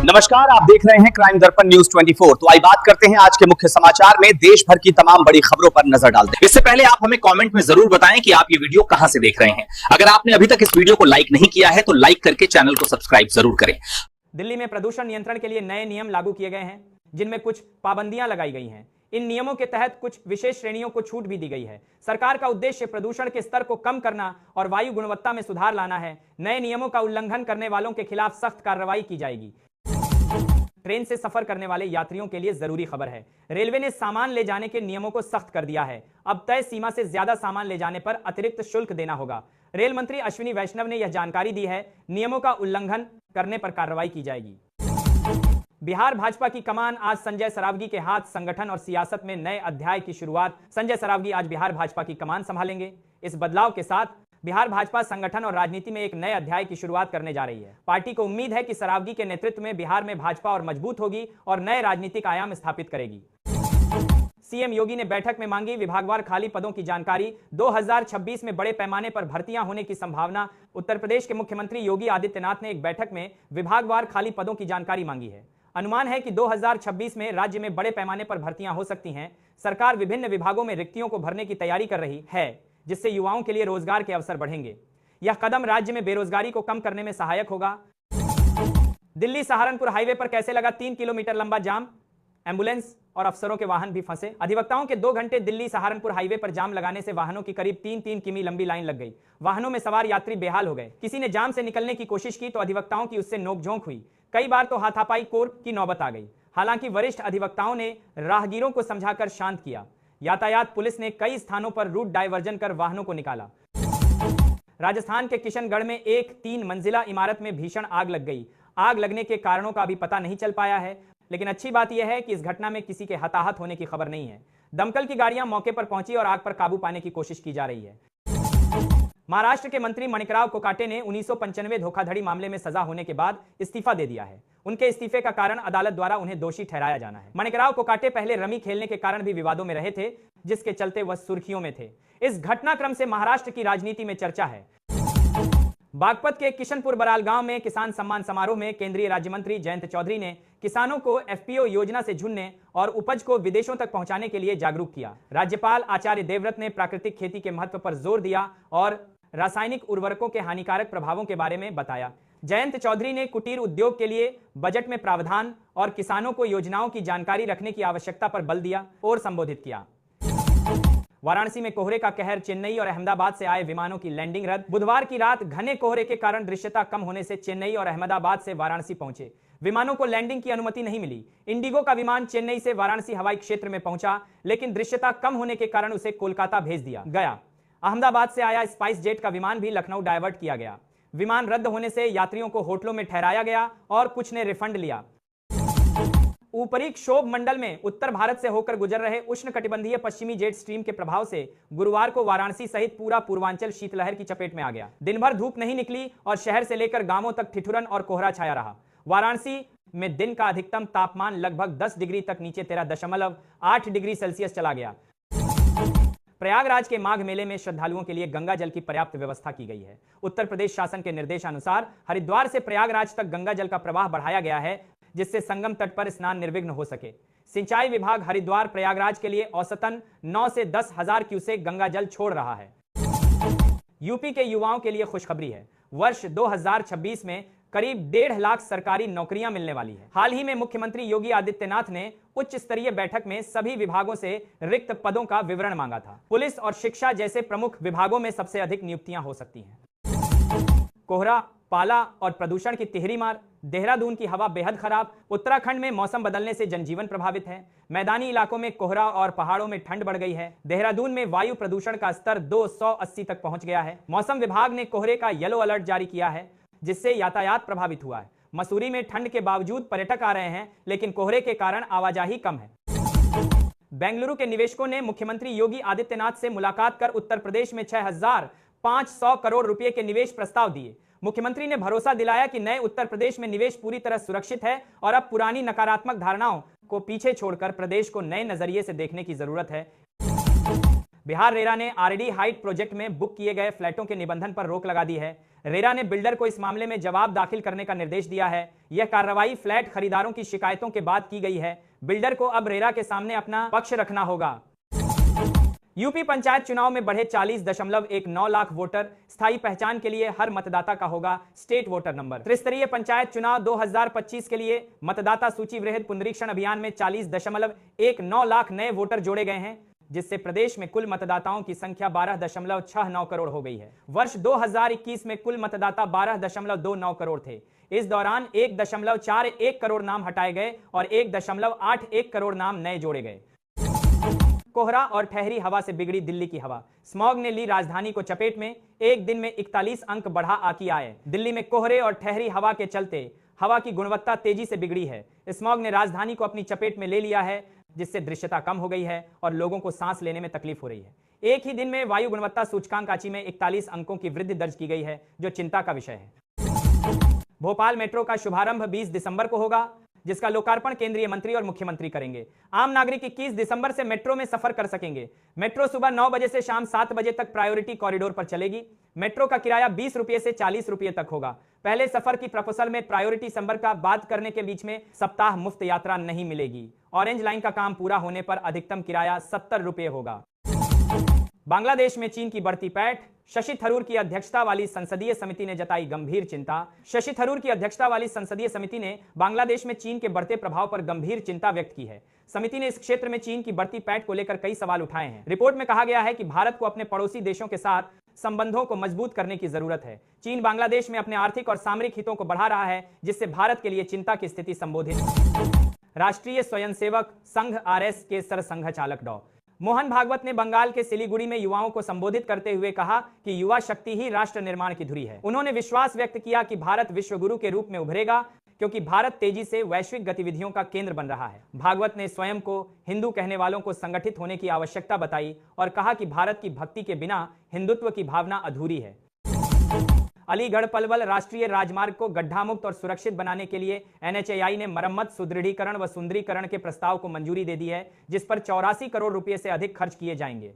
नमस्कार, आप देख रहे हैं क्राइम दर्पण न्यूज 24। तो आइए बात करते हैं आज के मुख्य समाचार में। देश भर की तमाम बड़ी खबरों पर नजर डालते हैं। इससे पहले आप हमें कमेंट में जरूर बताएं कि आप ये वीडियो कहां से देख रहे हैं। अगर आपने अभी तक इस वीडियो को लाइक नहीं किया है तो लाइक करके चैनल को सब्सक्राइब जरूर करें। दिल्ली में प्रदूषण नियंत्रण के लिए नए नियम लागू किए गए हैं, जिनमें कुछ पाबंदियां लगाई गई हैं। इन नियमों के तहत कुछ विशेष श्रेणियों को छूट भी दी गई है। सरकार का उद्देश्य प्रदूषण के स्तर को कम करना और वायु गुणवत्ता में सुधार लाना है। नए नियमों का उल्लंघन करने वालों के खिलाफ सख्त कार्रवाई की जाएगी। ट्रेन से सफर करने वाले यात्रियों के लिए जरूरी खबर है। रेलवे ने सामान ले जाने के नियमों को सख्त कर दिया है। अब तय सीमा से ज्यादा सामान ले जाने पर अतिरिक्त शुल्क देना होगा। रेल मंत्री अश्विनी वैष्णव ने यह जानकारी दी है। नियमों का उल्लंघन करने पर कार्रवाई की जाएगी। बिहार भाजपा की कमान आज संजय सरावगी के हाथ। संगठन और सियासत में नए अध्याय की शुरुआत। संजय सरावगी आज बिहार भाजपा की कमान संभालेंगे। इस बदलाव के साथ बिहार भाजपा संगठन और राजनीति में एक नए अध्याय की शुरुआत करने जा रही है। पार्टी को उम्मीद है कि सरावगी के नेतृत्व में बिहार में भाजपा और मजबूत होगी और नए राजनीतिक आयाम स्थापित करेगी। सीएम योगी ने बैठक में मांगी विभागवार खाली पदों की जानकारी। 2026 में बड़े पैमाने पर भर्तियां होने की संभावना। उत्तर प्रदेश के मुख्यमंत्री योगी आदित्यनाथ ने एक बैठक में विभागवार खाली पदों की जानकारी मांगी है। अनुमान है कि 2026 में राज्य में बड़े पैमाने पर भर्तियां हो सकती हैं। सरकार विभिन्न विभागों में रिक्तियों को भरने की तैयारी कर रही है, जिससे युवाओं के लिए रोजगार के अवसर बढ़ेंगे। यह कदम राज्य में बेरोजगारी को कम करने में सहायक होगा। दिल्ली सहारनपुर हाईवे पर कैसे लगा 3 किलोमीटर लंबा जाम। एम्बुलेंस और अफसरों के वाहन भी फंसे। अधिवक्ताओं के 2 घंटे दिल्ली सहारनपुर हाईवे पर जाम लगाने से वाहनों की करीब 3-3 किमी लंबी लाइन लग गई। वाहनों में सवार यात्री बेहाल हो गए। किसी ने जाम से निकलने की कोशिश की तो अधिवक्ताओं की उससे नोकझोंक हुई। कई बार तो हाथापाई कोर्ट की नौबत आ गई। हालांकि वरिष्ठ अधिवक्ताओं ने राहगीरों को समझाकर शांत किया। यातायात पुलिस ने कई स्थानों पर रूट डायवर्जन कर वाहनों को निकाला। राजस्थान के किशनगढ़ में एक 3 मंजिला इमारत में भीषण आग लग गई। आग लगने के कारणों का अभी पता नहीं चल पाया है, लेकिन अच्छी बात यह है कि इस घटना में किसी के हताहत होने की खबर नहीं है। दमकल की गाड़ियां मौके पर पहुंची और आग पर काबू पाने की कोशिश की जा रही है। महाराष्ट्र के मंत्री माणिकराव कोकाटे ने 1995 धोखाधड़ी मामले में सजा होने के बाद इस्तीफा दे दिया है। उनके इस्तीफे का कारण अदालत द्वारा उन्हें दोषी ठहराया जाना है। माणिकराव कोकाटे पहले रमी खेलने के कारण भी विवादों में रहे थे, जिसके चलते वह सुर्खियों में थे। इस घटनाक्रम से महाराष्ट्र की राजनीति में चर्चा है। बागपत के किशनपुर बराल गांव में किसान सम्मान समारोह में केंद्रीय राज्य मंत्री जयंत चौधरी ने किसानों को एफपीओ योजना से जुड़ने और उपज को विदेशों तक पहुंचाने के लिए जागरूक किया। राज्यपाल आचार्य देवव्रत ने प्राकृतिक खेती के महत्व पर जोर दिया और रासायनिक उर्वरकों के हानिकारक प्रभावों के बारे में बताया। जयंत चौधरी ने कुटीर उद्योग के लिए बजट में प्रावधान और किसानों को योजनाओं की जानकारी रखने की आवश्यकता पर बल दिया और संबोधित किया। वाराणसी में कोहरे का कहर। चेन्नई और अहमदाबाद से आए विमानों की लैंडिंग रद्द। बुधवार की रात घने कोहरे के कारण दृश्यता कम होने से चेन्नई और अहमदाबाद से वाराणसी पहुंचे विमानों को लैंडिंग की अनुमति नहीं मिली। इंडिगो का विमान चेन्नई से वाराणसी हवाई क्षेत्र में पहुंचा, लेकिन दृश्यता कम होने के कारण उसे कोलकाता भेज दिया गया। अहमदाबाद से आया स्पाइस जेट का विमान भी लखनऊ डायवर्ट किया गया। विमान रद्द होने से यात्रियों को होटलों में ठहराया गया और कुछ ने रिफंड लिया। ऊपरी क्षोभ मंडल में उत्तर भारत से होकर गुजर रहे उष्णकटिबंधीय पश्चिमी जेट स्ट्रीम के प्रभाव से गुरुवार को वाराणसी सहित पूरा पूर्वांचल शीतलहर की चपेट में आ गया। दिन भर धूप नहीं निकली और शहर से लेकर गांवों तक ठिठुरन और कोहरा छाया रहा। वाराणसी में दिन का अधिकतम तापमान लगभग 10 डिग्री तक नीचे 13.8 डिग्री सेल्सियस चला गया। प्रयागराज के माघ मेले में श्रद्धालुओं के लिए गंगा जल की पर्याप्त व्यवस्था की गई है। उत्तर प्रदेश शासन के निर्देशानुसार हरिद्वार से प्रयागराज तक गंगा जल का प्रवाह बढ़ाया गया है, जिससे संगम तट पर स्नान निर्विघ्न हो सके। सिंचाई विभाग हरिद्वार प्रयागराज के लिए औसतन 9 से 10 हजार क्यूसेक गंगा जल छोड़ रहा है। यूपी के युवाओं के लिए खुशखबरी है। वर्ष 2026 में करीब 1.5 लाख सरकारी नौकरियां मिलने वाली है। हाल ही में मुख्यमंत्री योगी आदित्यनाथ ने उच्च स्तरीय बैठक में सभी विभागों से रिक्त पदों का विवरण मांगा था। पुलिस और शिक्षा जैसे प्रमुख विभागों में सबसे अधिक नियुक्तियां हो सकती हैं। कोहरा, पाला और प्रदूषण की तिहरी मार। देहरादून की हवा बेहद खराब। उत्तराखंड में मौसम बदलने से जनजीवन प्रभावित है। मैदानी इलाकों में कोहरा और पहाड़ों में ठंड बढ़ गई है। देहरादून में वायु प्रदूषण का स्तर 280 तक पहुंच गया है। मौसम विभाग ने कोहरे का येलो अलर्ट जारी किया है, जिससे यातायात प्रभावित हुआ है। मसूरी में ठंड के बावजूद पर्यटक आ रहे हैं, लेकिन कोहरे के कारण आवाजाही कम है। बेंगलुरु के निवेशकों ने मुख्यमंत्री योगी आदित्यनाथ से मुलाकात कर उत्तर प्रदेश में 6,500 करोड़ रुपए के निवेश प्रस्ताव दिए। मुख्यमंत्री ने भरोसा दिलाया कि नए उत्तर प्रदेश में निवेश पूरी तरह सुरक्षित है और अब पुरानी नकारात्मक धारणाओं को पीछे छोड़कर प्रदेश को नए नजरिए से देखने की जरूरत है। बिहार रेरा ने आरडी हाइट प्रोजेक्ट में बुक किए गए फ्लैटों के निबंधन पर रोक लगा दी है। रेरा ने बिल्डर को इस मामले में जवाब दाखिल करने का निर्देश दिया है। यह कार्रवाई फ्लैट खरीदारों की शिकायतों के बाद की गई है। बिल्डर को अब रेरा के सामने अपना पक्ष रखना होगा। यूपी पंचायत चुनाव में बढ़े 40.19 लाख वोटर। स्थायी पहचान के लिए हर मतदाता का होगा स्टेट वोटर नंबर। त्रिस्तरीय पंचायत चुनाव 2025 के लिए मतदाता सूची वृहद पुनरीक्षण अभियान में 40.19 लाख नए वोटर जोड़े गए हैं, जिससे प्रदेश में कुल मतदाताओं की संख्या 12.69 करोड़ हो गई है। वर्ष 2021 में कुल मतदाता 12.29 करोड़ थे। इस दौरान 1.41 करोड़ नाम हटाए गए और 1.81 करोड़ नाम नए जोड़े गए। कोहरा और ठहरी हवा से बिगड़ी दिल्ली की हवा। स्मॉग ने ली राजधानी को चपेट में। एक दिन में 41 अंक बढ़ा आकी आए। दिल्ली में कोहरे और ठहरी हवा के चलते हवा की गुणवत्ता तेजी से बिगड़ी है। स्मॉग ने राजधानी को अपनी चपेट में ले लिया है, जिससे दृश्यता कम हो गई है और लोगों को सांस लेने में तकलीफ हो रही है। एक ही दिन में वायु गुणवत्ता सूचकांक आंची में 41 अंकों की वृद्धि दर्ज की गई है, जो चिंता का विषय है। भोपाल मेट्रो का शुभारंभ 20 दिसंबर को होगा, जिसका लोकार्पण केंद्रीय मंत्री और मुख्यमंत्री करेंगे। आम नागरिक 21 दिसंबर से मेट्रो में सफर कर सकेंगे। मेट्रो सुबह 9 बजे से शाम 7 बजे तक प्रायोरिटी कॉरिडोर पर चलेगी। मेट्रो का किराया 20 रुपये से 40 रुपये तक होगा। पहले सफर की प्रपोजल में प्रायोरिटी संबर का बात करने के बीच में सप्ताह मुफ्त यात्रा नहीं मिलेगी। ऑरेंज लाइन का काम पूरा होने पर अधिकतम किराया 70 रुपये होगा। बांग्लादेश में चीन की बढ़ती पैठ। शशि थरूर की अध्यक्षता वाली संसदीय समिति ने जताई गंभीर चिंता। शशि थरूर की अध्यक्षता वाली संसदीय समिति ने बांग्लादेश में चीन के बढ़ते प्रभाव पर गंभीर चिंता व्यक्त की है। समिति ने इस क्षेत्र में चीन की बढ़ती पैठ को लेकर कई सवाल उठाए हैं। रिपोर्ट में कहा गया है कि भारत को अपने पड़ोसी देशों के साथ संबंधों को मजबूत करने की जरूरत है। चीन बांग्लादेश में अपने आर्थिक और सामरिक हितों को बढ़ा रहा है, जिससे भारत के लिए चिंता की स्थिति संबोधित। राष्ट्रीय स्वयंसेवक संघ आरएस के सरसंघ चालक डॉ मोहन भागवत ने बंगाल के सिलीगुड़ी में युवाओं को संबोधित करते हुए कहा कि युवा शक्ति ही राष्ट्र निर्माण की धुरी है। उन्होंने विश्वास व्यक्त किया कि भारत विश्वगुरु के रूप में उभरेगा, क्योंकि भारत तेजी से वैश्विक गतिविधियों का केंद्र बन रहा है। भागवत ने स्वयं को हिंदू कहने वालों को संगठित होने की आवश्यकता बताई और कहा कि भारत की भक्ति के बिना हिंदुत्व की भावना अधूरी है। अलीगढ़ पलवल राष्ट्रीय राजमार्ग को गड्ढा मुक्त और सुरक्षित बनाने के लिए NHAI ने मरम्मत, सुदृढ़ीकरण व सुंदरीकरण के प्रस्ताव को मंजूरी दे दी है, जिस पर 84 करोड़ रुपए से अधिक खर्च किए जाएंगे।